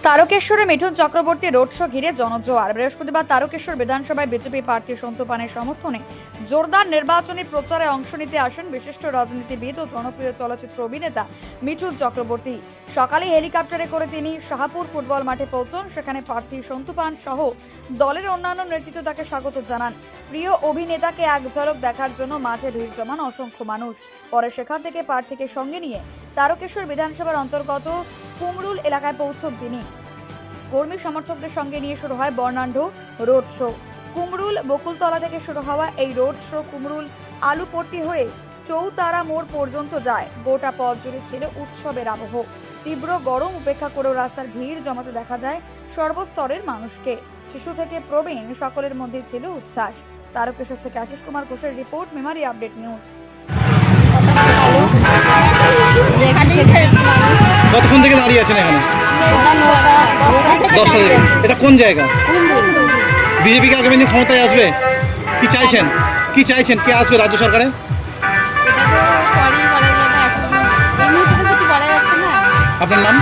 তারকেশ্বরে Mithun Chakraborty road show ঘিরে জনজোয়ার। বৃহস্পতিবার তারকেশ্বর বিধানসভায় বিজেপি প্রার্থী সন্তু পানের সমর্থনে জোরদার নির্বাচনী প্রচারে অংশ নিতে আসেন বিশিষ্ট রাজনীতিবিদ ও জনপ্রিয় চলচ্চিত্র অভিনেতা মিঠুন চক্রবর্তী। সকালে হেলিকপ্টারে করে তিনি শাহপুর ফুটবল মাঠে পৌঁছন। সেখানে প্রার্থী সন্তু পান সহ দলের অন্যান্য নেতৃত্ব তাকে স্বাগত জানান। প্রিয় অভিনেতাকে এক ঝলক দেখার জন্য মাঠে ভিড় জমান অসংখ্য মানুষ। পরে সেখান থেকে প্রার্থীকে সঙ্গে নিয়ে তারকেশ্বর বিধানসভার অন্তর্গত কুমরুল এলাকায় পৌঁছন তিনি। কর্মী সমর্থকদের সঙ্গে নিয়ে শুরু হয় বর্ণাঢ্য রোড শো। কুমরুল বকুলতলা থেকে শুরু হওয়া এই রোড শো কুমরুল আলুপট্টি হয়ে চৌতারা মোড় পর্যন্ত যায়। গোটা পথ জুড়ে ছিল উৎসবের আবহ। তীব্র গরম উপেক্ষা করেও রাস্তার ভিড় জমাতে দেখা যায় সর্বস্তরের মানুষকে। শিশু থেকে প্রবীণ সকলের মধ্যে ছিল উচ্ছ্বাস। তারকেশ্বর থেকে আশিস কুমার ঘোষের রিপোর্ট, মেমারি আপডেট নিউজ। কতক্ষণ থেকে দাঁড়িয়ে আছেন এখানে? 10টা থেকে। এটা কোন জায়গা? বিজেপি কি আগামী দিন ক্ষমতায় আসবে? কি চাইছেন? কি চাইছেন? কে আসবে রাজ্য সরকারে? আপনার নাম?